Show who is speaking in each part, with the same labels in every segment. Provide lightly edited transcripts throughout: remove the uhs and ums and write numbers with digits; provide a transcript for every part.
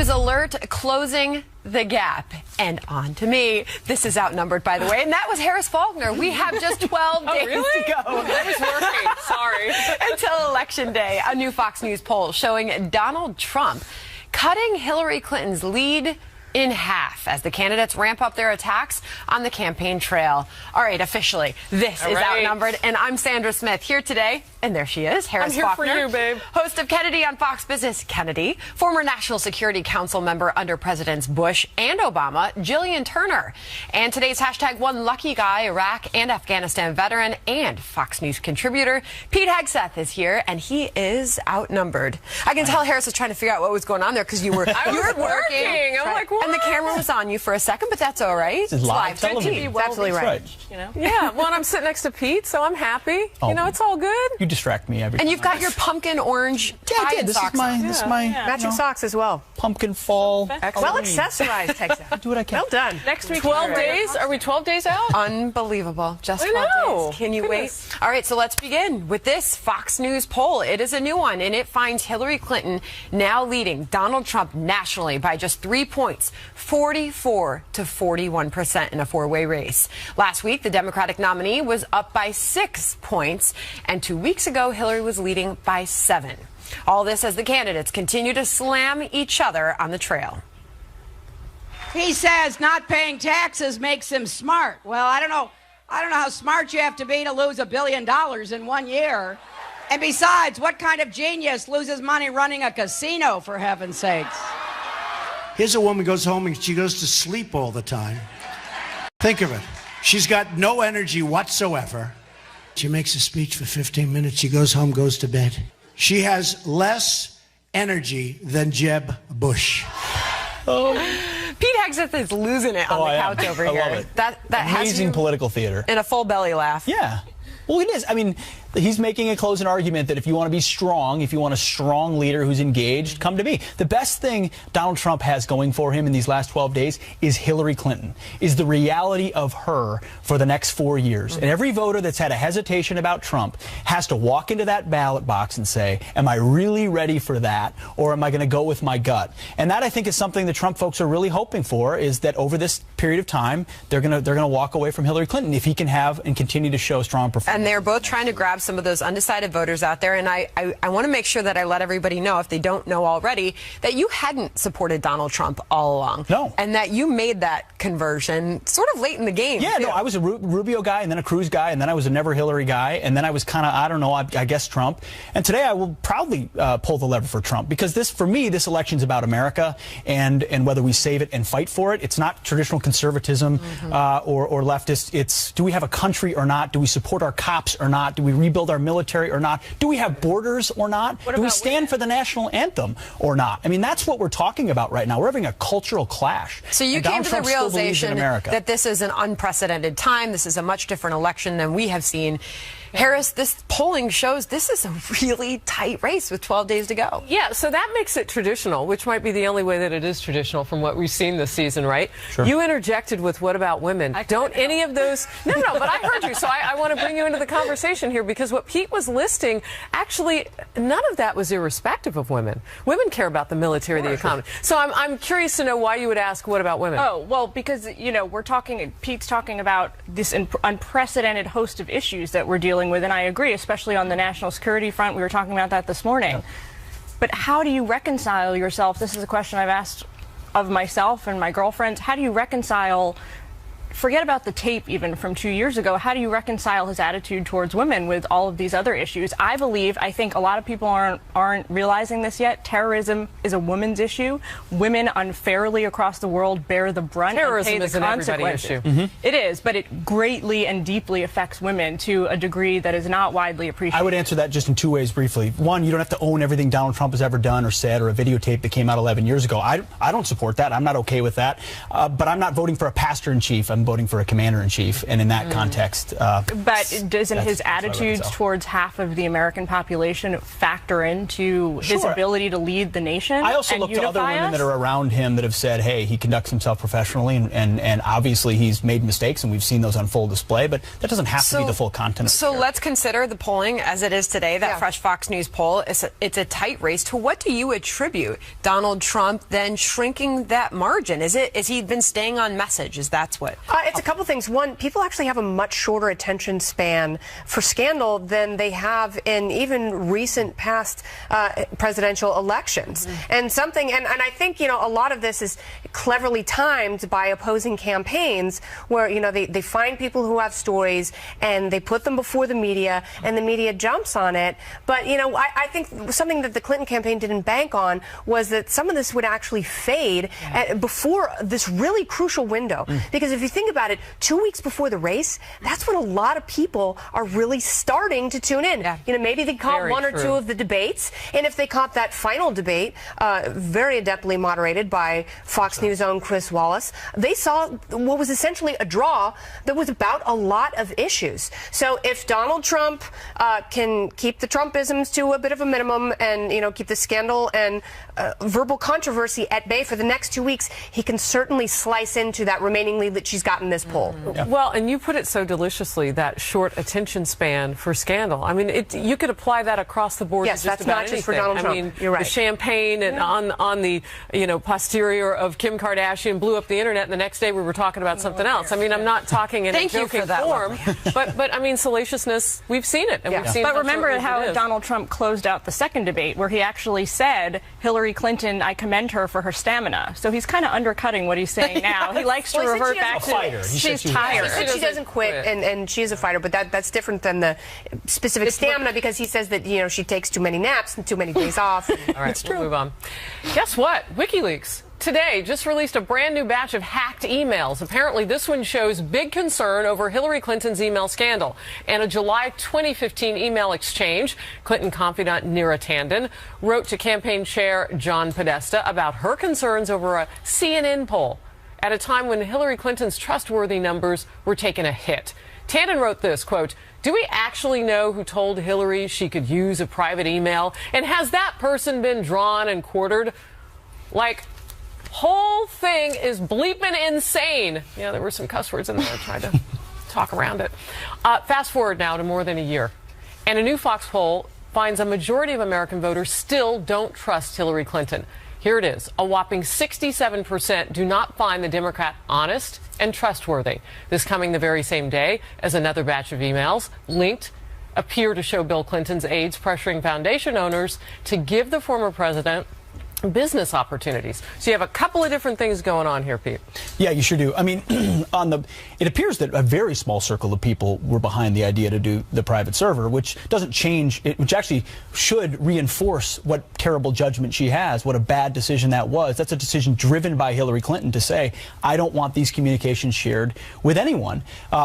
Speaker 1: News alert, closing the gap. And on to me. This is outnumbered, by the way. And that was Harris Faulkner. We have just 12 days to go.
Speaker 2: I was working. Sorry.
Speaker 1: Until Election Day. A new Fox News poll showing Donald Trump cutting Hillary Clinton's lead in half as the candidates ramp up their attacks on the campaign trail. All right, officially, this is Outnumbered, and I'm Sandra Smith here today, and there she is, Harris Faulkner.
Speaker 2: I'm here for you, babe.
Speaker 1: Host of Kennedy on Fox Business. Kennedy, former National Security Council member under Presidents Bush and Obama, Jillian Turner, and today's hashtag one lucky guy, Iraq and Afghanistan veteran and Fox News contributor, Pete Hegseth is here, and he is outnumbered. I can tell Harris was trying to figure out what was going on there because you were working.
Speaker 2: I'm like, what?
Speaker 1: And the camera was on you for a second, but that's all right.
Speaker 3: It's live television.
Speaker 1: That's absolutely right.
Speaker 2: You know? Yeah, well, I'm sitting next to Pete, so I'm happy.
Speaker 3: Oh,
Speaker 2: you know, it's all good.
Speaker 3: You distract me every time.
Speaker 1: And you've got your pumpkin orange tie and socks on.
Speaker 3: This is my
Speaker 4: matching socks as well.
Speaker 3: Pumpkin fall.
Speaker 4: Well accessorized, Texas.
Speaker 3: Do what I can.
Speaker 4: Well done.
Speaker 2: Next week, 12 days. Are we 12 days out?
Speaker 1: Unbelievable. Just 12
Speaker 2: know.
Speaker 1: days. Can you wait? All right, so let's begin with this Fox News poll. It is a new one, and it finds Hillary Clinton now leading Donald Trump nationally by just 3 points, 44 to 41% in a four-way race. Last week, the Democratic nominee was up by 6 points, and 2 weeks ago, Hillary was leading by 7. All this as the candidates continue to slam each other on the trail.
Speaker 5: He says not paying taxes makes him smart. Well, I don't know how smart you have to be to lose $1 billion in 1 year. And besides, what kind of genius loses money running a casino, for heaven's sakes?
Speaker 6: Here's a woman who goes home and she goes to sleep all the time. Think of it. She's got no energy whatsoever. She makes a speech for 15 minutes. She goes home, goes to bed. She has less energy than Jeb Bush.
Speaker 3: Oh.
Speaker 1: Pete Hegseth is losing it on the couch over here.
Speaker 3: I love it.
Speaker 1: That
Speaker 3: Amazing political theater.
Speaker 1: In a full belly laugh.
Speaker 3: Yeah. Well, it is. I mean, he's making a closing argument that if you want to be strong, if you want a strong leader who's engaged, come to me. The best thing Donald Trump has going for him in these last 12 days is Hillary Clinton, is the reality of her for the next 4 years. And every voter that's had a hesitation about Trump has to walk into that ballot box and say, am I really ready for that, or am I going to go with my gut? And that, I think, is something the Trump folks are really hoping for, is that over this period of time, they're going to walk away from Hillary Clinton if he can have and continue to show strong performance.
Speaker 1: And they're both trying to grab some of those undecided voters out there. And I want to make sure that I let everybody know, if they don't know already, that you hadn't supported Donald Trump all along.
Speaker 3: No.
Speaker 1: And that you made that conversion sort of late in the game.
Speaker 3: Yeah,
Speaker 1: too.
Speaker 3: no, I was a Rubio guy, and then a Cruz guy, and then I was a never Hillary guy, and then I was kind of, I don't know, I guess Trump. And today I will proudly pull the lever for Trump, because this, for me, this election's about America and whether we save it and fight for it. It's not traditional conservatism or leftist. It's, do we have a country or not? Do we support our cops or not? Do we rebuild our military or not? Do we have borders or not? Do we stand for the national anthem or not? I mean, that's what we're talking about right now. We're having a cultural clash.
Speaker 1: So you came to the realization that this is an unprecedented time. This is a much different election than we have seen. Harris, this polling shows this is a really tight race with 12 days to go.
Speaker 2: Yeah, so that makes it traditional, which might be the only way that it is traditional from what we've seen this season, right? Sure. You interjected with, what about women? Don't any of those... No, but I heard you, so I want to bring you into the conversation here, because what Pete was listing, actually, none of that was irrespective of women. Women care about the military, the economy. So I'm curious to know why you would ask, what about women?
Speaker 7: Oh, well, because, you know, Pete's talking about this unprecedented host of issues that we're dealing with, and I agree, especially on the national security front. We were talking about that this morning. Yeah. But how do you reconcile yourself? This is a question I've asked of myself and my girlfriends. How do you reconcile, forget about the tape even from 2 years ago, how do you reconcile his attitude towards women with all of these other issues? I think a lot of people aren't realizing this yet. Terrorism is a women's issue. Women unfairly across the world bear the brunt and pay the consequences. It is, but it greatly and deeply affects women to a degree that is not widely appreciated.
Speaker 3: I would answer that just in 2 ways briefly. One, you don't have to own everything Donald Trump has ever done or said, or a videotape that came out 11 years ago. I don't support that. I'm not okay with that. But I'm not voting for a pastor-in-chief. I'm voting for a commander-in-chief, and in that context...
Speaker 7: but doesn't his attitudes towards half of the American population factor into his ability to lead the nation?
Speaker 3: I also look to other women that are around him that have said, hey, he conducts himself professionally, and obviously he's made mistakes, and we've seen those on full display, but that doesn't have to be the full content.
Speaker 1: So let's consider the polling as it is today, that fresh Fox News poll. It's a tight race. To what do you attribute Donald Trump then shrinking that margin? Is he been staying on message? That's what?
Speaker 4: It's a couple things. One, people actually have a much shorter attention span for scandal than they have in even recent past presidential elections. And I think, a lot of this is cleverly timed by opposing campaigns where, they find people who have stories and they put them before the media and the media jumps on it. But, I think something that the Clinton campaign didn't bank on was that some of this would actually fade before this really crucial window. Because if you think about it, 2 weeks before the race, that's when a lot of people are really starting to tune in. Maybe they caught one or two of the debates, and if they caught that final debate, very adeptly moderated by Fox News' own Chris Wallace, they saw what was essentially a draw that was about a lot of issues. So if Donald Trump can keep the Trumpisms to a bit of a minimum and, keep the scandal and verbal controversy at bay for the next 2 weeks, he can certainly slice into that remaining lead that she's got in this poll.
Speaker 2: Well, and you put it so deliciously, that short attention span for scandal. I mean, you could apply that across the board.
Speaker 4: Yes,
Speaker 2: to just
Speaker 4: that's
Speaker 2: about
Speaker 4: not
Speaker 2: anything.
Speaker 4: just for Donald Trump.
Speaker 2: I mean,
Speaker 4: you're right.
Speaker 2: The champagne and on the posterior of Kim Kardashian blew up the internet, and the next day we were talking about something else. I mean, I'm not talking in a joking form, but I mean, salaciousness. We've seen it, and we've seen.
Speaker 7: But remember how Donald Trump closed out the second debate, where he actually said, "Hillary Clinton, I commend her for her stamina." So he's kind of undercutting what he's saying now. He likes to revert back to she's tired.
Speaker 4: He said she doesn't quit, and she is a fighter, but that's different than the specific stamina, because he says that she takes too many naps and too many days off.
Speaker 2: All right, we'll move on. Guess what? WikiLeaks today just released a brand new batch of hacked emails. Apparently, this one shows big concern over Hillary Clinton's email scandal. And a July 2015 email exchange, Clinton confidant Neera Tanden wrote to campaign chair John Podesta about her concerns over a CNN poll at a time when Hillary Clinton's trustworthy numbers were taking a hit. Tanden wrote this, quote, "Do we actually know who told Hillary she could use a private email? And has that person been drawn and quartered?" Like, whole thing is bleeping insane. Yeah, there were some cuss words in there. I tried to talk around it. Fast forward now to more than a year, and a new Fox poll finds a majority of American voters still don't trust Hillary Clinton. Here it is. A whopping 67% do not find the Democrat honest and trustworthy. This coming the very same day as another batch of emails linked appear to show Bill Clinton's aides pressuring foundation owners to give the former president business opportunities. So you have a couple of different things going on here, Pete.
Speaker 3: Yeah, you sure do. I mean, it appears that a very small circle of people were behind the idea to do the private server, which doesn't change, which actually should reinforce what terrible judgment she has, what a bad decision that was. That's a decision driven by Hillary Clinton to say, I don't want these communications shared with anyone.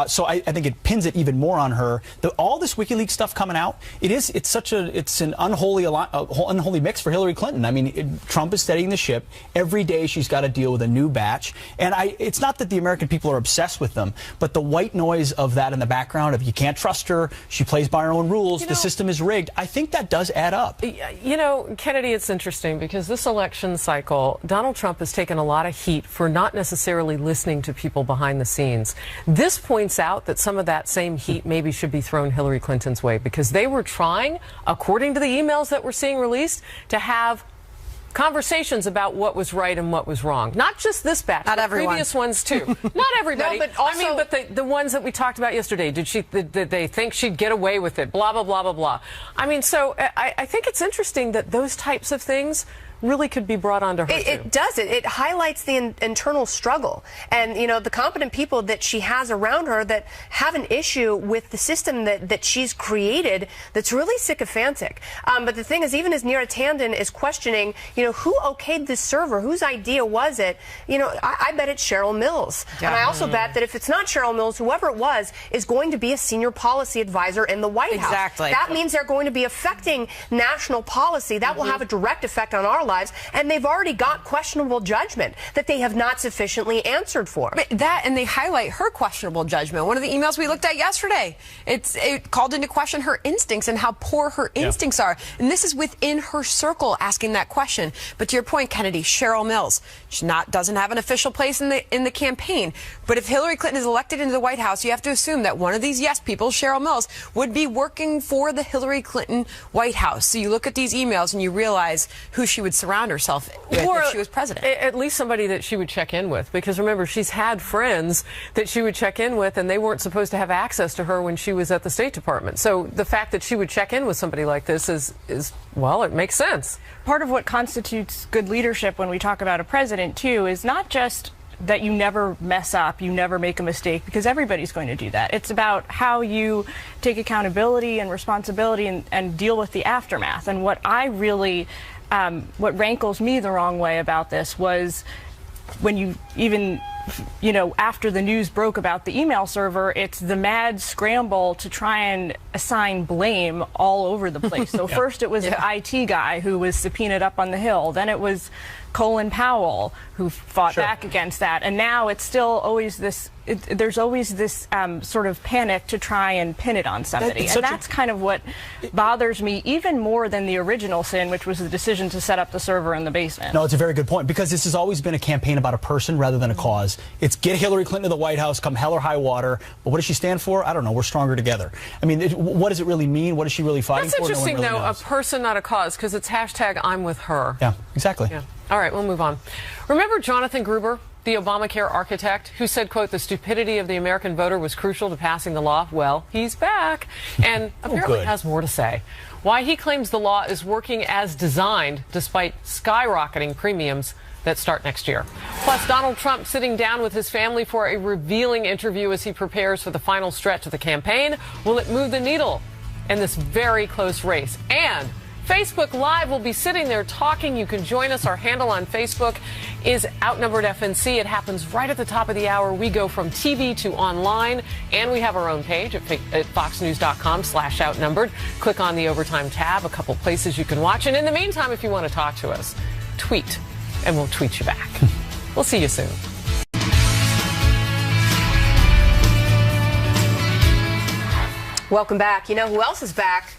Speaker 3: So I think it pins it even more on her. All this WikiLeaks stuff coming out, it's an unholy mix for Hillary Clinton. I mean, Trump is steadying the ship. Every day she's got to deal with a new batch. And it's not that the American people are obsessed with them, but the white noise of that in the background of you can't trust her, she plays by her own rules, the system is rigged, I think that does add up.
Speaker 2: You know, Kennedy, it's interesting because this election cycle, Donald Trump has taken a lot of heat for not necessarily listening to people behind the scenes. This points out that some of that same heat maybe should be thrown Hillary Clinton's way, because they were trying, according to the emails that we're seeing released, to have conversations about what was right and what was wrong. Not just this batch, but previous ones too. Not everybody.
Speaker 4: No, but also,
Speaker 2: I mean, but the ones that we talked about yesterday. Did they think she'd get away with it? Blah, blah, blah, blah, blah. I mean, so I think it's interesting that those types of things really could be brought onto her, too.
Speaker 4: It does. It highlights the internal struggle and, you know, the competent people that she has around her that have an issue with the system that she's created that's really sycophantic. But the thing is, even as Neera Tanden is questioning, you know, who okayed this server? Whose idea was it? You know, I bet it's Cheryl Mills. Yeah. And I also bet that if it's not Cheryl Mills, whoever it was is going to be a senior policy advisor in the White House.
Speaker 1: Exactly.
Speaker 4: That means they're going to be affecting national policy. That will have a direct effect on our lives, and they've already got questionable judgment that they have not sufficiently answered for.
Speaker 1: But that, and they highlight her questionable judgment. One of the emails we looked at yesterday, it called into question her instincts and how poor her instincts are. And this is within her circle asking that question. But to your point, Kennedy, Cheryl Mills, she doesn't have an official place in the campaign. But if Hillary Clinton is elected into the White House, you have to assume that one of these yes people, Cheryl Mills, would be working for the Hillary Clinton White House. So you look at these emails and you realize who she would surround herself with if she was president.
Speaker 2: At least somebody that she would check in with. Because remember, she's had friends that she would check in with, and they weren't supposed to have access to her when she was at the State Department. So the fact that she would check in with somebody like this is well, it makes sense.
Speaker 7: Part of what constitutes good leadership when we talk about a president, too, is not just that you never mess up, you never make a mistake, because everybody's going to do that. It's about how you take accountability and responsibility and deal with the aftermath. And what I really, what rankles me the wrong way about this was when you even, after the news broke about the email server, it's the mad scramble to try and assign blame all over the place. So first it was the IT guy who was subpoenaed up on the Hill. Then it was Colin Powell who fought back against that. And now it's still always this, there's always this sort of panic to try and pin it on somebody. And that's kind of what bothers me even more than the original sin, which was the decision to set up the server in the basement.
Speaker 3: No, it's a very good point, because this has always been a campaign about a person rather than a cause. It's get Hillary Clinton to the White House, come hell or high water. But what does she stand for? I don't know. We're stronger together. I mean, what does it really mean? What is she really fighting for?
Speaker 2: That's interesting,
Speaker 3: no one really
Speaker 2: though,
Speaker 3: knows.
Speaker 2: a person, not a cause, because it's hashtag I'm with her.
Speaker 3: Yeah, exactly.
Speaker 2: Yeah. All right, we'll move on. Remember Jonathan Gruber, the Obamacare architect, who said, quote, the stupidity of the American voter was crucial to passing the law? Well, he's back and apparently has more to say. Why he claims the law is working as designed despite skyrocketing premiums that start next year. Plus, Donald Trump sitting down with his family for a revealing interview as he prepares for the final stretch of the campaign. Will it move the needle in this very close race? And Facebook Live will be sitting there talking. You can join us. Our handle on Facebook is Outnumbered FNC. It happens right at the top of the hour. We go from TV to online, and we have our own page at foxnews.com/outnumbered. Click on the Overtime tab, a couple places you can watch. And in the meantime, if you want to talk to us, tweet, and we'll tweet you back. We'll see you soon.
Speaker 4: Welcome back. You know who else is back?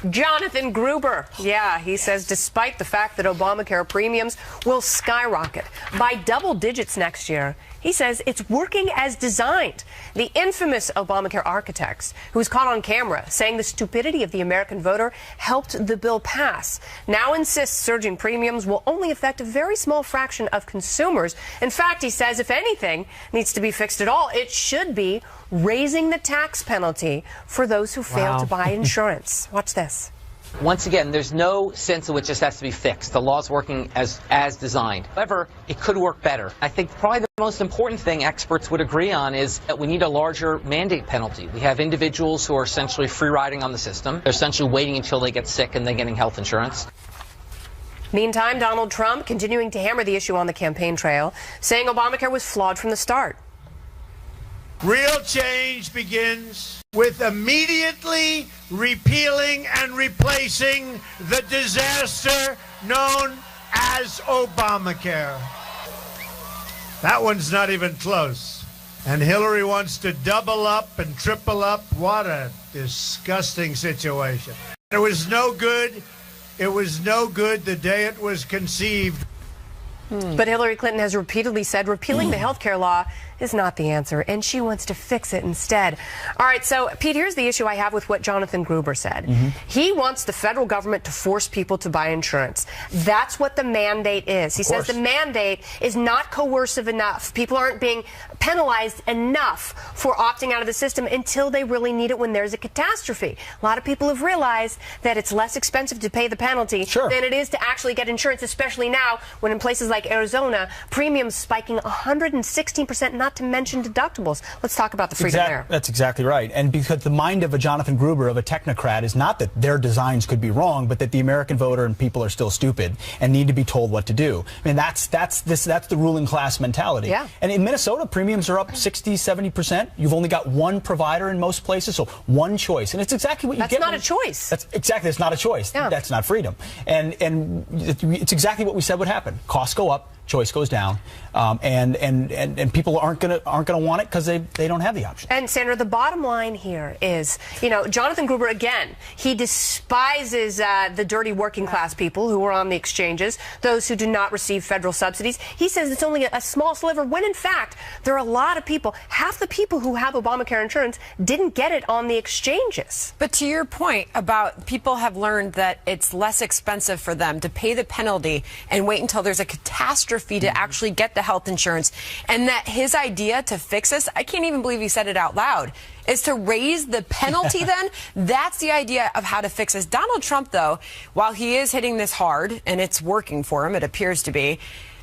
Speaker 4: Jonathan Gruber. Yeah, he says despite the fact that Obamacare premiums will skyrocket by double digits next year, he says it's working as designed. The infamous Obamacare architect, who was caught on camera saying the stupidity of the American voter helped the bill pass, now insists surging premiums will only affect a very small fraction of consumers. In fact, he says if anything needs to be fixed at all, it should be raising the tax penalty for those who fail to buy insurance. Watch this.
Speaker 8: Once again, there's no sense in which this has to be fixed. The law's working as designed. However, it could work better. I think probably the most important thing experts would agree on is that we need a larger mandate penalty. We have individuals who are essentially free riding on the system. They're essentially waiting until they get sick and then getting health insurance.
Speaker 4: Meantime, Donald Trump continuing to hammer the issue on the campaign trail, saying Obamacare was flawed from the start.
Speaker 6: Real change begins with immediately repealing and replacing the disaster known as Obamacare. That one's not even close. And Hillary wants to double up and triple up. What a disgusting situation. It was no good. It was no good the day it was conceived.
Speaker 4: But Hillary Clinton has repeatedly said repealing the health care law is not the answer, and she wants to fix it instead. All right, so, Pete, here's the issue I have with what Jonathan Gruber said. He wants the federal government to force people to buy insurance. That's what the mandate is. He says the mandate is not coercive enough. People aren't being penalized enough for opting out of the system until they really need it when there's a catastrophe. A lot of people have realized that it's less expensive to pay the penalty than it is to actually get insurance, especially now when in places like Arizona, premiums spiking 116%, not not to mention deductibles. Let's talk about the freedom there.
Speaker 3: That's exactly right. And because the mind of a Jonathan Gruber, of a technocrat, is not that their designs could be wrong, but that the American voter and people are still stupid and need to be told what to do. I mean, that's the ruling class mentality.
Speaker 4: Yeah.
Speaker 3: And in Minnesota, premiums are up 60, 70%. You've only got one provider in most places, so one choice. And it's exactly what you get.
Speaker 4: That's not a choice.
Speaker 3: That's not a choice. Yeah. That's not freedom. And it's exactly what we said would happen. Costs go up, choice goes down, and people aren't gonna want it because they don't have the option.
Speaker 4: And Sandra, the bottom line here is, Jonathan Gruber, again, he despises the dirty working class people who are on the exchanges, those who do not receive federal subsidies. He says it's only a small sliver, when in fact there are a lot of people. Half the people who have Obamacare insurance didn't get it on the exchanges.
Speaker 1: But to your point about people have learned that it's less expensive for them to pay the penalty and wait until there's a catastrophe to actually get the health insurance, and that his idea to fix this, I can't even believe he said it out loud, is to raise the penalty then? That's the idea of how to fix this. Donald Trump, though, while he is hitting this hard, and it's working for him, it appears to be,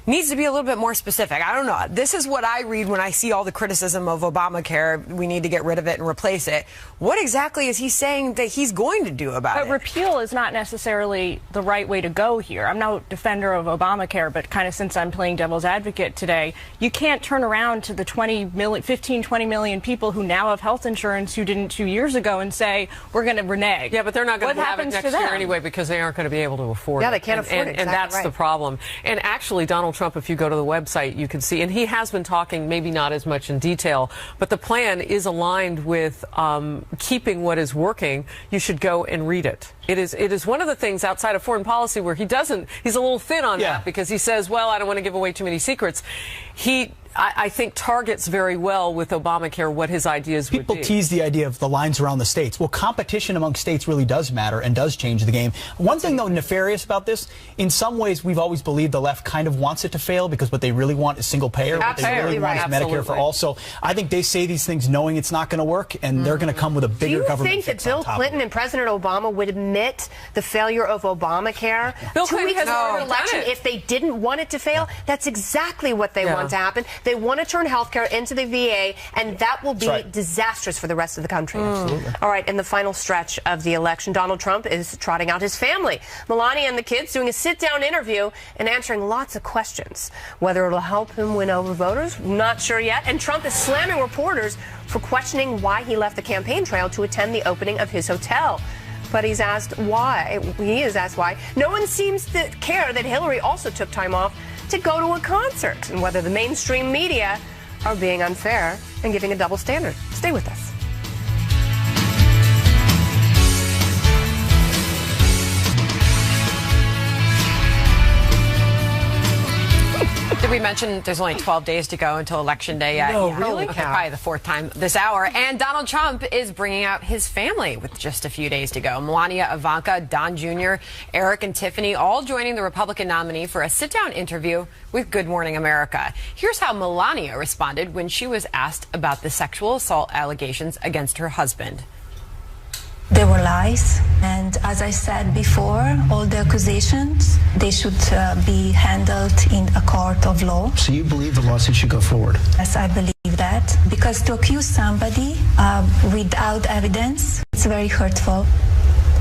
Speaker 1: needs to be a little bit more specific. I don't know. This is what I read when I see all the criticism of Obamacare. We need to get rid of it and replace it. What exactly is he saying that he's going to do about it?
Speaker 7: But repeal is not necessarily the right way to go here. I'm no defender of Obamacare, but kind of since I'm playing devil's advocate today, you can't turn around to the 15, 20 million people who now have health insurance who didn't 2 years ago and say, we're going to renege.
Speaker 2: Yeah, but they're not going to have it next year anyway because they aren't going to be able to afford it.
Speaker 4: Yeah, they can't afford it.
Speaker 2: And that's the problem. And actually, Donald Trump, if you go to the website, you can see, and he has been talking, maybe not as much in detail, but the plan is aligned with keeping what is working. You should go and read it. It is one of the things outside of foreign policy where he's a little thin on that because he says, well, I don't want to give away too many secrets. I think targets very well with Obamacare what his ideas would be.
Speaker 3: People tease the idea of the lines around the states. Well, competition among states really does matter and does change the game. One thing, though, nefarious about this, in some ways we've always believed the left kind of wants it to fail because what they really want is single payer. What they really want is Medicare for all. So I think they say these things knowing it's not going to work, and they're going to come with a bigger government.
Speaker 4: Do you think that Bill Clinton and President Obama would admit the failure of Obamacare
Speaker 2: Bill
Speaker 4: 2 weeks before the election if they didn't want it to fail? That's exactly what they want to happen. They want to turn healthcare into the VA, and that will be disastrous for the rest of the country.
Speaker 3: Absolutely.
Speaker 4: All right, in the final stretch of the election, Donald Trump is trotting out his family. Melania and the kids doing a sit-down interview and answering lots of questions. Whether it'll help him win over voters, not sure yet. And Trump is slamming reporters for questioning why he left the campaign trail to attend the opening of his hotel. But he's asked why. He is asked why. No one seems to care that Hillary also took time off to go to a concert, and whether the mainstream media are being unfair and giving a double standard. Stay with us.
Speaker 1: Did we mention there's only 12 days to go until Election Day yet?
Speaker 3: No, really?
Speaker 1: Okay, probably the fourth time this hour. And Donald Trump is bringing out his family with just a few days to go. Melania, Ivanka, Don Jr., Eric, and Tiffany all joining the Republican nominee for a sit-down interview with Good Morning America. Here's how Melania responded when she was asked about the sexual assault allegations against her husband.
Speaker 9: They were lies, and as I said before, all the accusations, they should be handled in a court of law.
Speaker 10: So you believe the lawsuit should go forward?
Speaker 9: Yes, I believe that, because to accuse somebody without evidence, it's very hurtful.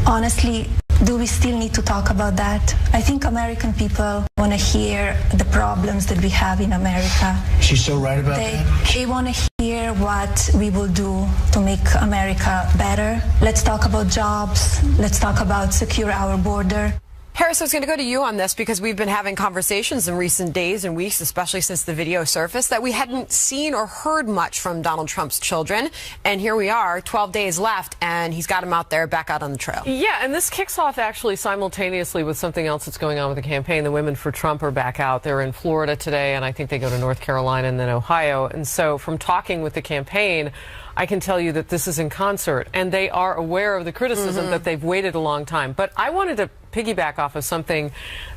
Speaker 9: Honestly, do we still need to talk about that? I think American people want to hear the problems that we have in America.
Speaker 10: She's so right about that.
Speaker 9: They want to hear what we will do to make America better. Let's talk about jobs. Let's talk about secure our border.
Speaker 1: Harris, I was going to go to you on this because we've been having conversations in recent days and weeks, especially since the video surfaced, that we hadn't seen or heard much from Donald Trump's children. And here we are, 12 days left, and he's got them out there, back out on the trail.
Speaker 2: Yeah, and this kicks off actually simultaneously with something else that's going on with the campaign. The Women for Trump are back out. They're in Florida today, and I think they go to North Carolina and then Ohio. And so from talking with the campaign, I can tell you that this is in concert, and they are aware of the criticism that they've waited a long time. But I wanted to piggyback off of something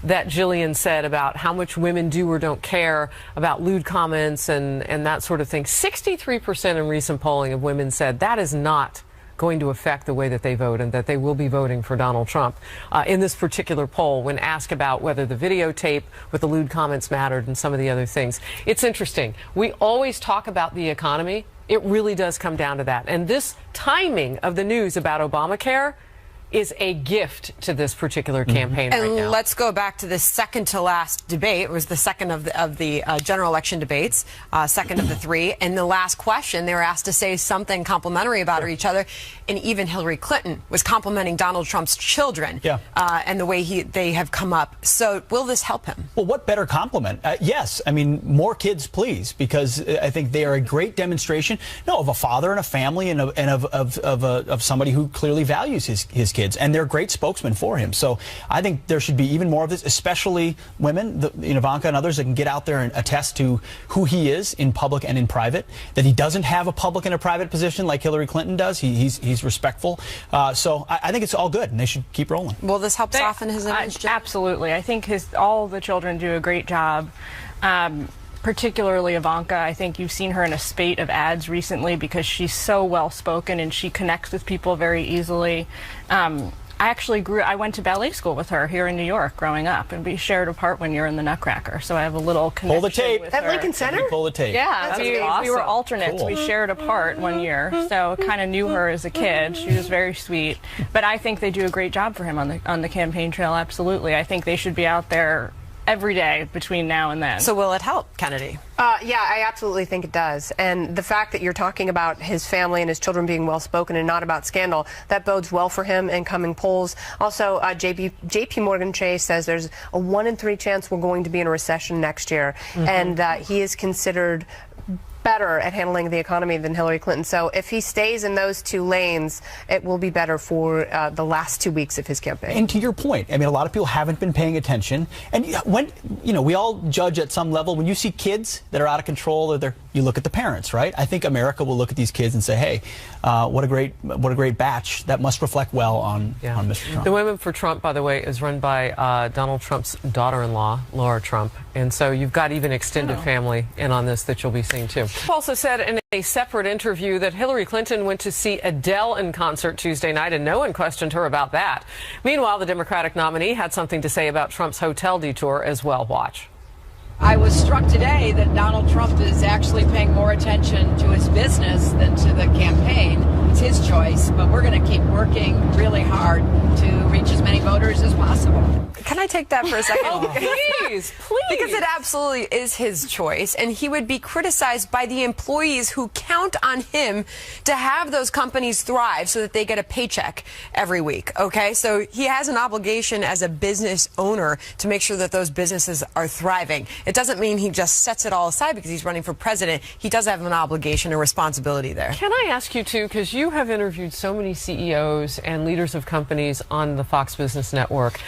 Speaker 2: that Jillian said about how much women do or don't care about lewd comments and that sort of thing. 63% in recent polling of women said that is not going to affect the way that they vote and that they will be voting for Donald Trump. In this particular poll, when asked about whether the videotape with the lewd comments mattered and some of the other things, it's interesting. We always talk about the economy. It really does come down to that. And this timing of the news about Obamacare is a gift to this particular campaign right now.
Speaker 1: And let's go back to the second to last debate. It was the second of the general election debates, second of the three. And the last question, they were asked to say something complimentary about each other. And even Hillary Clinton was complimenting Donald Trump's children and the way they have come up. So will this help him?
Speaker 3: Well, what better compliment? Yes. I mean, more kids, please, because I think they are a great demonstration, of a father and a family and of somebody who clearly values his kids. And they're great spokesmen for him. So I think there should be even more of this, especially women, Ivanka and others that can get out there and attest to who he is in public and in private, that he doesn't have a public and a private position like Hillary Clinton does. He's respectful. So I think it's all good, and they should keep rolling.
Speaker 1: Will this help soften his image?
Speaker 7: Absolutely. I think all the children do a great job. Particularly Ivanka. I think you've seen her in a spate of ads recently because she's so well-spoken and she connects with people very easily. I went to ballet school with her here in New York growing up, and we shared a part when you're in the Nutcracker, so I have a little connection.
Speaker 3: Pull the tape.
Speaker 7: With
Speaker 4: At
Speaker 7: her.
Speaker 4: Lincoln Center?
Speaker 3: Pull the tape.
Speaker 7: Yeah, we were alternates.
Speaker 3: Cool.
Speaker 7: We shared a part one year, so kind of knew her as a kid. She was very sweet. But I think they do a great job for him on the campaign trail, absolutely. I think they should be out there every day between now and then.
Speaker 1: So will it help, Kennedy?
Speaker 4: Yeah, I absolutely think it does. And the fact that you're talking about his family and his children being well-spoken and not about scandal, that bodes well for him in coming polls. Also, J.P. Morgan Chase says there's a 1 in 3 chance we're going to be in a recession next year. And he is considered better at handling the economy than Hillary Clinton. So if he stays in those two lanes, it will be better for the last 2 weeks of his campaign.
Speaker 3: And to your point, I mean, a lot of people haven't been paying attention. And when, we all judge at some level. When you see kids that are out of control, you look at the parents, right? I think America will look at these kids and say, hey, what a great batch. That must reflect well on Mr. Trump.
Speaker 2: The Women for Trump, by the way, is run by Donald Trump's daughter-in-law, Laura Trump. And so you've got even extended family in on this that you'll be seeing, too. Trump also said in a separate interview that Hillary Clinton went to see Adele in concert Tuesday night, and no one questioned her about that. Meanwhile, the Democratic nominee had something to say about Trump's hotel detour as well. Watch.
Speaker 5: I was struck today that Donald Trump is actually paying more attention to his business than to the campaign. It's his choice, but we're going to keep working really hard to reach as many voters as possible.
Speaker 1: Can I take that for a second?
Speaker 2: Oh, please.
Speaker 1: Because it absolutely is his choice, and he would be criticized by the employees who count on him to have those companies thrive so that they get a paycheck every week, okay? So he has an obligation as a business owner to make sure that those businesses are thriving. It doesn't mean he just sets it all aside because he's running for president. He does have an obligation and responsibility there.
Speaker 2: Can I ask you, too, because you have interviewed so many CEOs and leaders of companies on the Fox Business Network.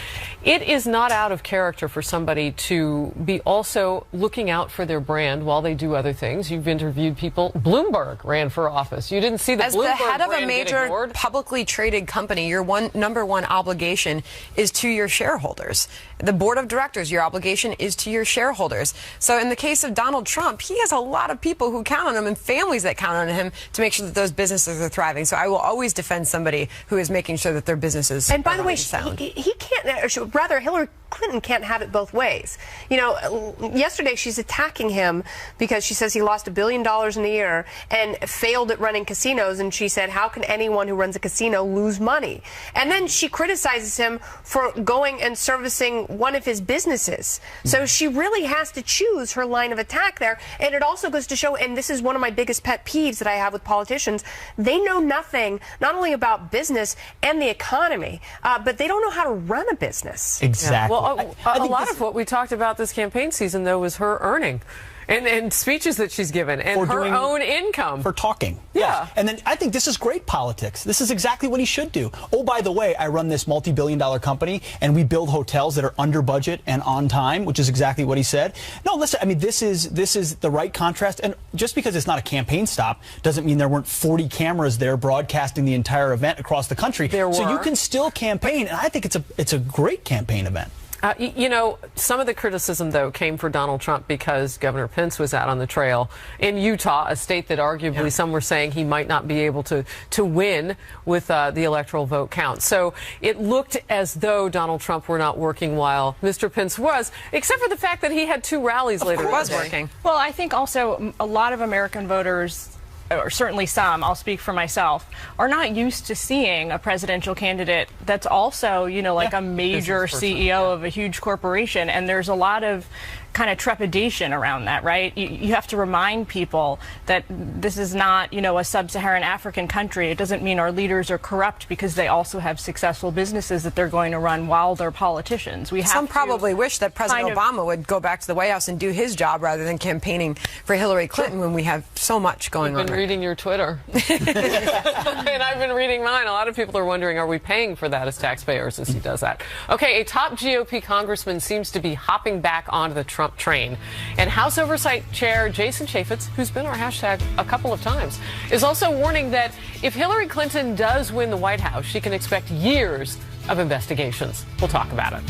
Speaker 2: It is not out of character for somebody to be also looking out for their brand while they do other things. You've interviewed people. Bloomberg ran for office. You didn't see the Bloomberg
Speaker 1: As the head of a
Speaker 2: brand
Speaker 1: major publicly traded company, your number one obligation is to your shareholders. The board of directors, your obligation is to your shareholders. So in the case of Donald Trump, he has a lot of people who count on him and families that count on him to make sure that those businesses are thriving. So I will always defend somebody who is making sure that their businesses
Speaker 4: And by the way,
Speaker 1: sound.
Speaker 4: he can't, rather, Hillary Clinton can't have it both ways. You know, yesterday she's attacking him because she says he lost $1 billion in a year and failed at running casinos, and she said, how can anyone who runs a casino lose money? And then she criticizes him for going and servicing one of his businesses. So she really has to choose her line of attack there. And it also goes to show, and this is one of my biggest pet peeves that I have with politicians, they know nothing, not only about business and the economy, but they don't know how to run a business.
Speaker 3: Exactly.
Speaker 2: Well, a lot of what we talked about this campaign season, though, was her earning. And speeches that she's given, and her own income.
Speaker 3: For talking.
Speaker 2: Yeah.
Speaker 3: And then I think this is great politics. This is exactly what he should do. Oh, by the way, I run this multi-billion-dollar company, and we build hotels that are under budget and on time, which is exactly what he said. No, listen, I mean, this is the right contrast. And just because it's not a campaign stop doesn't mean there weren't 40 cameras there broadcasting the entire event across the country.
Speaker 2: There were.
Speaker 3: So you can still campaign, and I think it's a great campaign event.
Speaker 2: You know, some of the criticism, though, came for Donald Trump because Governor Pence was out on the trail in Utah, a state that arguably some were saying he might not be able to win with the electoral vote count. So it looked as though Donald Trump were not working while Mr. Pence was, except for the fact that he had 2 rallies later that day.
Speaker 1: Working.
Speaker 7: Well, I think also a lot of American voters, or certainly some, I'll speak for myself, are not used to seeing a presidential candidate that's also, you know, like a major CEO of a huge corporation. And there's a lot of kind of trepidation around that, right? You have to remind people that this is not, you know, a sub-Saharan African country. It doesn't mean our leaders are corrupt because they also have successful businesses that they're going to run while they're politicians.
Speaker 1: Some probably wish that President Obama would go back to the White House and do his job rather than campaigning for Hillary Clinton when we have so much going on.
Speaker 2: I've been reading your Twitter. And I've been reading mine. A lot of people are wondering, are we paying for that as taxpayers as he does that? Okay, a top GOP congressman seems to be hopping back onto the Trump train. And House Oversight Chair Jason Chaffetz, who's been our hashtag a couple of times, is also warning that if Hillary Clinton does win the White House, she can expect years of investigations. We'll talk about it.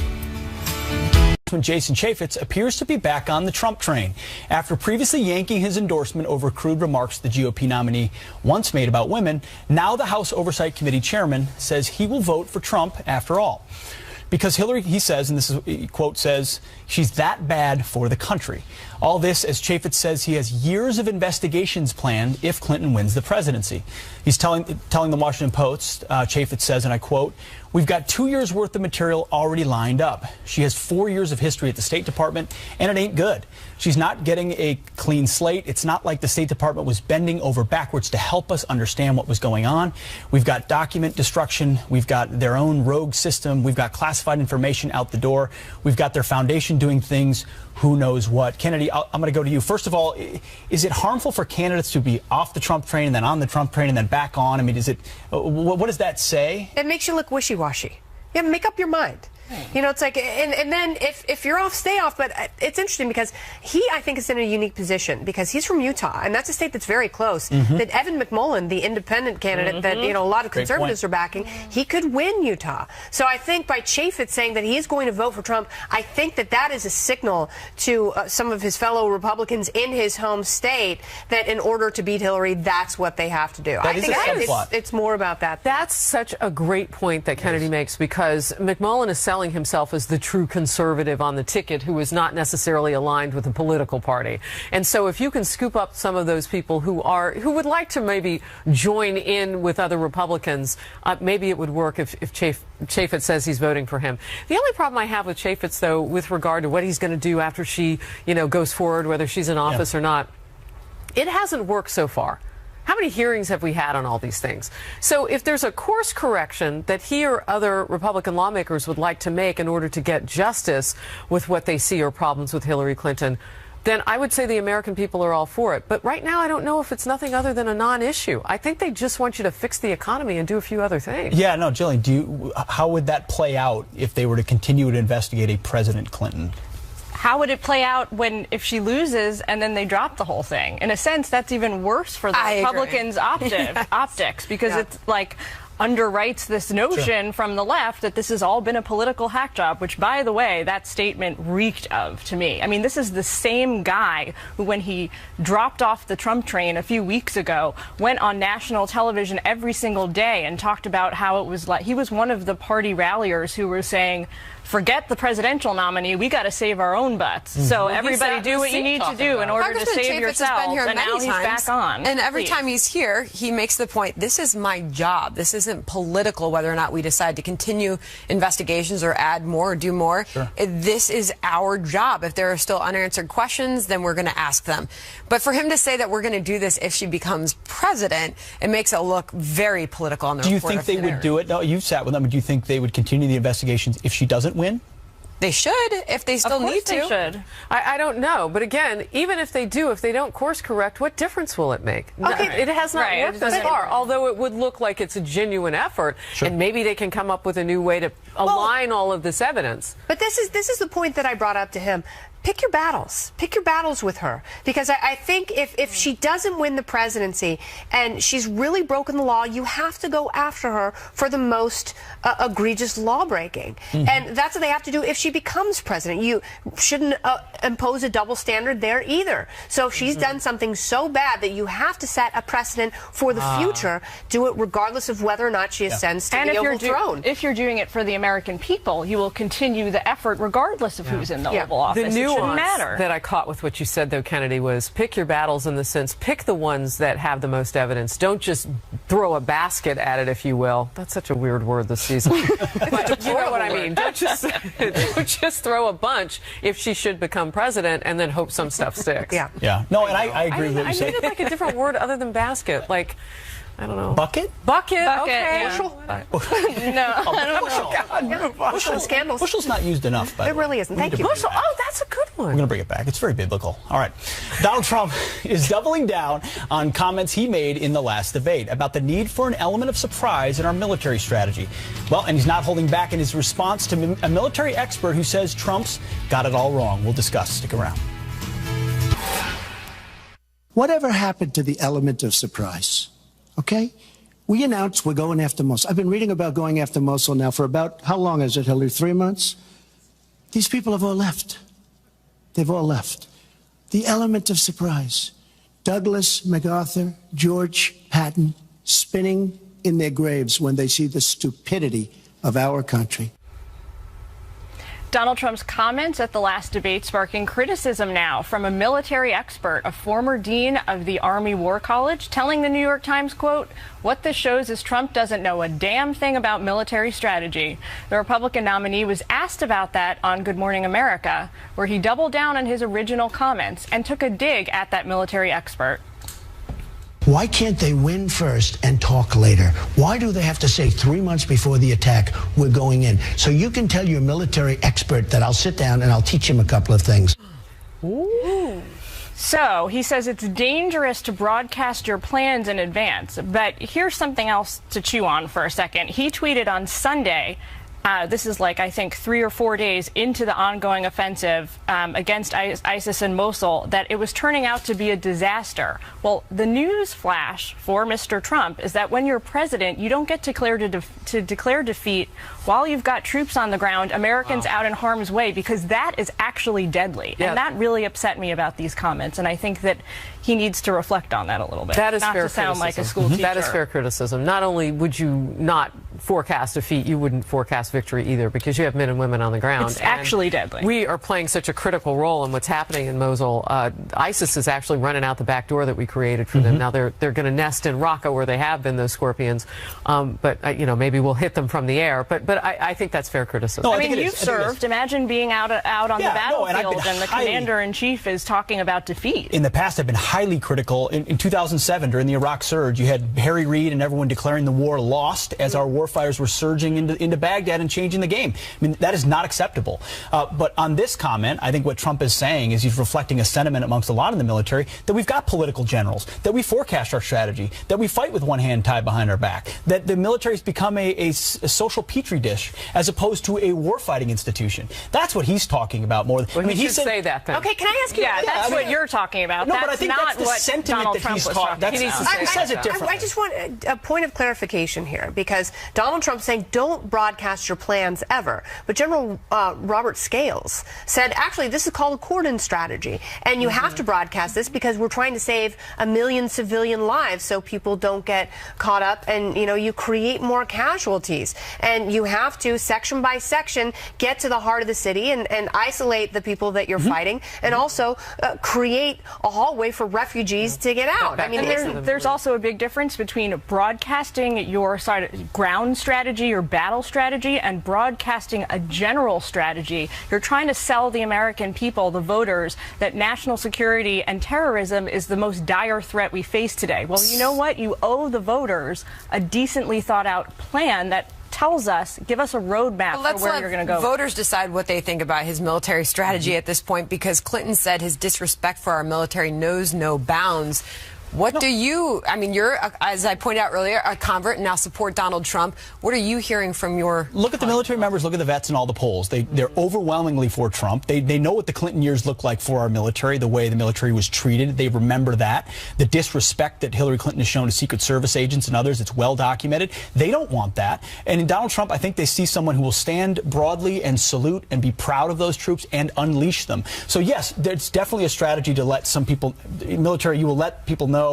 Speaker 3: When Jason Chaffetz appears to be back on the Trump train after previously yanking his endorsement over crude remarks the GOP nominee once made about women. Now the House Oversight Committee chairman says he will vote for Trump after all. Because Hillary, he says, and this is, quote, says, she's that bad for the country. All this, as Chaffetz says, he has years of investigations planned if Clinton wins the presidency. He's telling the Washington Post, Chaffetz says, and I quote, "We've got 2 years worth of material already lined up. She has 4 years of history at the State Department, and it ain't good. She's not getting a clean slate. It's not like the State Department was bending over backwards to help us understand what was going on. We've got document destruction. We've got their own rogue system. We've got classified information out the door. We've got their foundation doing things. Who knows what?" Kennedy, I'm going to go to you. First of all, is it harmful for candidates to be off the Trump train and then on the Trump train and then back on? I mean, is it, what does that say?
Speaker 4: It makes you look wishy-washy. Yeah, make up your mind. You know, it's like, and then if you're off, stay off. But it's interesting because I think, is in a unique position because he's from Utah, and that's a state that's very close. That Evan McMullen, the independent candidate that, you know, a lot of conservatives are backing, he could win Utah. So I think by Chaffetz saying that he is going to vote for Trump, I think that is a signal to some of his fellow Republicans in his home state that in order to beat Hillary, that's what they have to do. I think it's more about that.
Speaker 2: That's such a great point that Kennedy makes because McMullen is selling himself as the true conservative on the ticket who is not necessarily aligned with a political party. And so if you can scoop up some of those people who would like to maybe join in with other Republicans, maybe it would work if Chaffetz says he's voting for him. The only problem I have with Chaffetz, though, with regard to what he's going to do after she, you know, goes forward, whether she's in office or not, it hasn't worked so far. How many hearings have we had on all these things? So if there's a course correction that he or other Republican lawmakers would like to make in order to get justice with what they see are problems with Hillary Clinton, then I would say the American people are all for it. But right now, I don't know if it's nothing other than a non-issue. I think they just want you to fix the economy and do a few other things.
Speaker 3: Yeah, no, Jillian, how would that play out if they were to continue to investigate a President Clinton?
Speaker 7: How would it play out if she loses and then they drop the whole thing? In a sense, that's even worse for the Republicans' optics because it's like underwrites this notion from the left that this has all been a political hack job, which, by the way, that statement reeked of to me. I mean, this is the same guy who, when he dropped off the Trump train a few weeks ago, went on national television every single day and talked about how it was like he was one of the party ralliers who were saying, forget the presidential nominee, we got to save our own butts. So everybody do what you need to do in order to save yourself. And now he's back on.
Speaker 1: And every time he's here, he makes the point, this is my job. This isn't political whether or not we decide to continue investigations or add more or do more. This is our job. If there are still unanswered questions, then we're going to ask them. But for him to say that we're going to do this if she becomes president, it makes it look very political on the report.
Speaker 3: Do you think they would do it? No, you've sat with them. Do you think they would continue the investigations if she doesn't win?
Speaker 1: They should, if they still need to.
Speaker 7: They should.
Speaker 2: I don't know. But again, even if they do, if they don't course correct, what difference will it make?
Speaker 4: Okay.
Speaker 2: It has not worked thus far, although it would look like it's a genuine effort. And maybe they can come up with a new way to align all of this evidence.
Speaker 4: But this is the point that I brought up to him. pick your battles. Pick your battles with her. Because I think if she doesn't win the presidency and she's really broken the law, you have to go after her for the most egregious law breaking. And that's what they have to do if she becomes president. You shouldn't impose a double standard there either. So if she's done something so bad that you have to set a precedent for the future, do it regardless of whether or not she ascends to the Oval Throne.
Speaker 7: If you're doing it for the American people, you will continue the effort regardless of who's in the Oval Office.
Speaker 2: The nuance that I caught with what you said, though, Kennedy, was pick your battles in the sense, pick the ones that have the most evidence. Don't just throw a basket at it, if you will. That's such a weird word this season. But you know what I mean. Don't just throw a bunch if she should become president and then hope some stuff sticks.
Speaker 3: Yeah. No, and I agree with what you say.
Speaker 2: I needed like a different word other than basket. Like, I don't know.
Speaker 3: Bucket?
Speaker 2: Bucket. Okay.
Speaker 7: Yeah.
Speaker 4: Bushel?
Speaker 7: No, I don't know.
Speaker 4: Bushel scandals.
Speaker 3: Bushel's not used enough, but
Speaker 4: it really isn't. Thank you.
Speaker 2: Bushel. Oh, that's a good one.
Speaker 3: We're going to bring it back. It's very biblical. All right. Donald Trump is doubling down on comments he made in the last debate about the need for an element of surprise in our military strategy. Well, and he's not holding back in his response to a military expert who says Trump's got it all wrong. We'll discuss. Stick around.
Speaker 6: Whatever happened to the element of surprise? Okay? We announced we're going after Mosul. I've been reading about going after Mosul now for about, how long is it, Hillary? 3 months? These people have all left. They've all left. The element of surprise. Douglas, MacArthur, George, Patton, spinning in their graves when they see the stupidity of our country.
Speaker 7: Donald Trump's comments at the last debate sparking criticism now from a military expert, a former dean of the Army War College, telling the New York Times, quote, "What this shows is Trump doesn't know a damn thing about military strategy." The Republican nominee was asked about that on Good Morning America, where he doubled down on his original comments and took a dig at that military expert.
Speaker 10: Why can't they win first and talk later? Why do they have to say 3 months before the attack, we're going in? So you can tell your military expert that I'll sit down and I'll teach him a couple of things.
Speaker 7: Ooh. So he says it's dangerous to broadcast your plans in advance. But here's something else to chew on for a second. He tweeted on Sunday, this is like, I think, 3 or 4 days into the ongoing offensive against ISIS in Mosul, that it was turning out to be a disaster. Well, the news flash for Mr. Trump is that when you're president, you don't get to declare defeat while you've got troops on the ground, Americans out in harm's way, because that is actually deadly. Yeah. And that really upset me about these comments. And I think that he needs to reflect on that a little bit.
Speaker 2: That is
Speaker 7: not
Speaker 2: fair
Speaker 7: to sound
Speaker 2: criticism.
Speaker 7: like a school teacher.
Speaker 2: That is fair criticism. Not only would you not forecast defeat, you wouldn't forecast victory either, because you have men and women on the ground.
Speaker 7: It's actually deadly.
Speaker 2: We are playing such a critical role in what's happening in Mosul. ISIS is actually running out the back door that we created for them. Now they're going to nest in Raqqa, where they have been, those scorpions. But you know, maybe we'll hit them from the air. But I think that's fair criticism.
Speaker 7: No, I mean, you've served. Imagine being out on the battlefield and the commander-in-chief is talking about defeat.
Speaker 3: In the past, I've been highly critical. In 2007, during the Iraq surge, you had Harry Reid and everyone declaring the war lost as our warfighters were surging into Baghdad and changing the game. I mean, that is not acceptable. But on this comment, I think what Trump is saying is he's reflecting a sentiment amongst a lot in the military that we've got political generals, that we forecast our strategy, that we fight with one hand tied behind our back, that the military has become a social petri dish as opposed to a warfighting institution. That's what he's talking about more.
Speaker 2: Well, I mean, he should say that then.
Speaker 4: Okay, can I ask you?
Speaker 7: Yeah, that's what you're talking about.
Speaker 3: No,
Speaker 7: that's
Speaker 3: but I think
Speaker 7: not
Speaker 3: that's the
Speaker 7: what
Speaker 3: sentiment
Speaker 7: Donald
Speaker 3: that
Speaker 7: Trump
Speaker 3: he's
Speaker 7: was
Speaker 3: talking.
Speaker 7: talking
Speaker 3: He
Speaker 7: about.
Speaker 3: says it differently.
Speaker 4: I just want a point of clarification here, because Donald Trump's saying don't broadcast your plans ever. But General Robert Scales said, actually, this is called a cordon strategy, and you have to broadcast this because we're trying to save 1 million civilian lives so people don't get caught up and, you know, you create more casualties. And you have to, section by section, get to the heart of the city and isolate the people that you're fighting, and also create a hallway for refugees to get out. I mean,
Speaker 7: there's also a big difference between broadcasting your ground strategy or battle strategy and broadcasting a general strategy. You're trying to sell the American people, the voters, that national security and terrorism is the most dire threat we face today. Well, you know what? You owe the voters a decently thought out plan that tells us, give us a roadmap for where you're going to go.
Speaker 1: Voters decide what they think about his military strategy at this point, because Clinton said his disrespect for our military knows no bounds. What do you, I mean, you're, as I pointed out earlier, a convert and now support Donald Trump. What are you hearing from your...
Speaker 3: Look at the military members, look at the vets in all the polls. They're overwhelmingly for Trump. They know what the Clinton years looked like for our military, the way the military was treated. They remember that. The disrespect that Hillary Clinton has shown to Secret Service agents and others, it's well documented. They don't want that. And in Donald Trump, I think they see someone who will stand broadly and salute and be proud of those troops and unleash them. So yes, there's definitely a strategy to let some people, military, you will let people know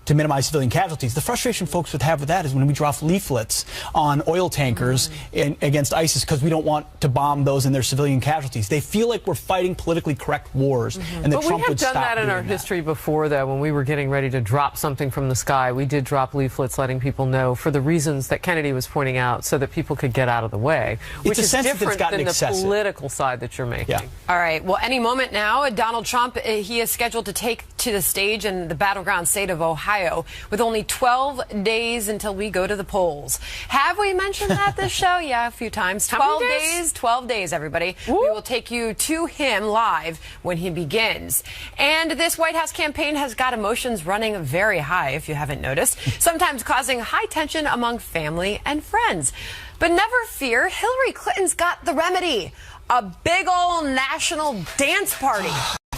Speaker 3: to minimize civilian casualties. The frustration folks would have with that is when we drop leaflets on oil tankers against ISIS because we don't want to bomb those in their civilian casualties. They feel like we're fighting politically correct wars, and that Trump would stop doing that.
Speaker 2: But we have done that in our history before, though. When we were getting ready to drop something from the sky, we did drop leaflets letting people know for the reasons that Kennedy was pointing out so that people could get out of the way, which is different than the political side that you're making.
Speaker 3: Yeah.
Speaker 1: All right. Well, any moment now, Donald Trump, he is scheduled to take to the stage in the battleground state of Ohio with only 12 days until we go to the polls. Have we mentioned that this show? Yeah, a few times. 12 days? 12 days, everybody. Woo. We will take you to him live when he begins. And this White House campaign has got emotions running very high, if you haven't noticed, sometimes causing high tension among family and friends. But never fear, Hillary Clinton's got the remedy. A big old national dance party.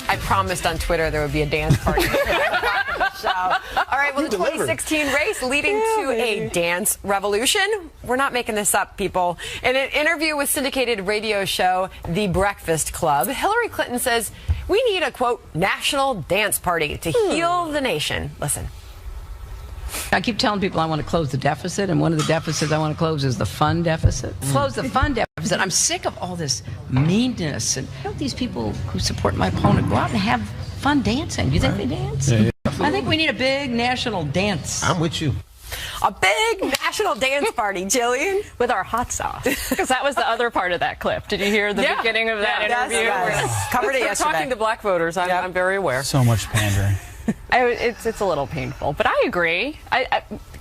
Speaker 1: I promised on Twitter there would be a dance party. All right, well, the 2016 race leading to a dance revolution. We're not making this up, people. In an interview with syndicated radio show The Breakfast Club, Hillary Clinton says we need a, quote, national dance party to heal the nation. Listen.
Speaker 5: I keep telling people I want to close the deficit, and one of the deficits I want to close is the fun deficit. Close the fun deficit. I'm sick of all this meanness, and don't these people who support my opponent go out and have fun dancing? Do you think they dance? Yeah. I think we need a big national dance.
Speaker 11: I'm with you.
Speaker 1: A big national dance party, Jillian.
Speaker 7: With our hot sauce. Because that was the other part of that clip. Did you hear the beginning of that interview?
Speaker 1: Yes. Covered it yesterday.
Speaker 2: Talking to black voters, I'm very aware.
Speaker 3: So much pandering.
Speaker 7: It's a little painful, but I agree.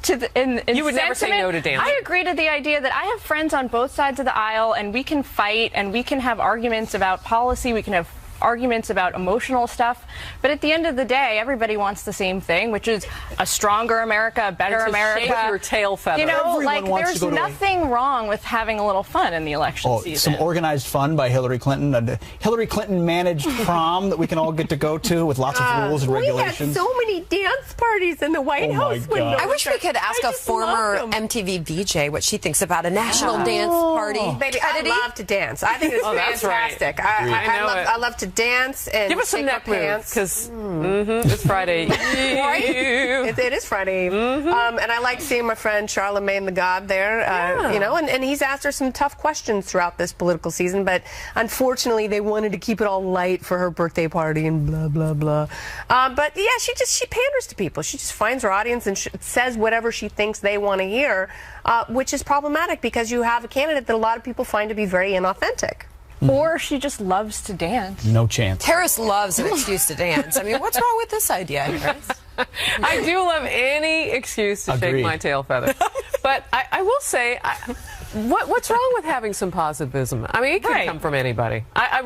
Speaker 2: You would never say no to dancing.
Speaker 7: I agree to the idea that I have friends on both sides of the aisle, and we can fight, and we can have arguments about policy. We can have arguments about emotional stuff, but at the end of the day, everybody wants the same thing, which is a stronger America, a better America.
Speaker 2: Shake your tail feather.
Speaker 7: You know, like there's nothing wrong with having a little fun in the election season.
Speaker 3: Some organized fun by Hillary Clinton, a Hillary Clinton managed prom that we can all get to go to with lots of rules and regulations.
Speaker 4: We had so many dance parties in the White House window.
Speaker 1: I wish we could ask a former MTV VJ what she thinks about a national dance party.
Speaker 4: Baby, I love to dance. I think it's fantastic.
Speaker 2: Right.
Speaker 4: I love to dance and
Speaker 2: give us some neck moves because it's Friday.
Speaker 4: Right? It is Friday. And I like seeing my friend Charlamagne the God there. You know, and he's asked her some tough questions throughout this political season, but unfortunately they wanted to keep it all light for her birthday party and blah blah blah. But yeah, she panders to people. She just finds her audience and says whatever she thinks they want to hear, which is problematic because you have a candidate that a lot of people find to be very inauthentic.
Speaker 7: Or she just loves to dance.
Speaker 3: No chance.
Speaker 1: Harris loves an excuse to dance. I mean, what's wrong with this idea, Harris?
Speaker 2: I do love any excuse to shake my tail feather. But I will say, what's wrong with having some positivism? I mean, it can come from anybody. I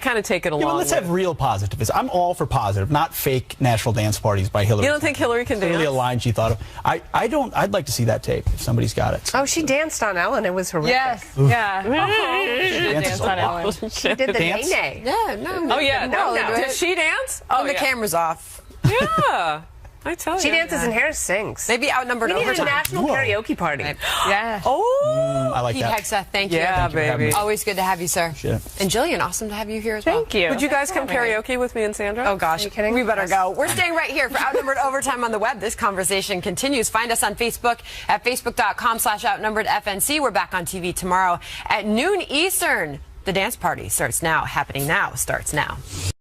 Speaker 2: kind of take it along.
Speaker 3: Yeah, well, let's have real positivism. I'm all for positive, not fake national dance parties by Hillary.
Speaker 2: You don't think Hillary can dance?
Speaker 3: Clearly a line she thought of. I don't. I'd like to see that tape if somebody's got it.
Speaker 4: Oh, she danced on Ellen. It was horrific.
Speaker 7: Yes. Yeah. She did dance on Ellen.
Speaker 4: She did the nay-nay.
Speaker 1: Yeah, no.
Speaker 2: Oh, yeah.
Speaker 1: No.
Speaker 2: Did she dance?
Speaker 1: When the camera's off.
Speaker 2: Yeah. I tell you.
Speaker 4: She dances and Harris sings.
Speaker 1: Maybe outnumbered
Speaker 4: overtime.
Speaker 1: We need a
Speaker 4: national karaoke party.
Speaker 7: Yeah.
Speaker 1: Oh.
Speaker 3: I like
Speaker 1: Pete
Speaker 3: that.
Speaker 1: Hegseth, thank you.
Speaker 2: Yeah, baby.
Speaker 1: Always good to have you, sir.
Speaker 3: Shit.
Speaker 1: And Jillian, awesome to have you here as well.
Speaker 7: Thank you.
Speaker 2: Would you guys come karaoke with me and Sandra?
Speaker 1: Oh, gosh.
Speaker 4: Are you kidding?
Speaker 1: We better go. We're staying right here for Outnumbered Overtime on the web. This conversation continues. Find us on Facebook at facebook.com/outnumberedfnc. We're back on TV tomorrow at noon Eastern. The dance party starts now. Happening now. Starts now.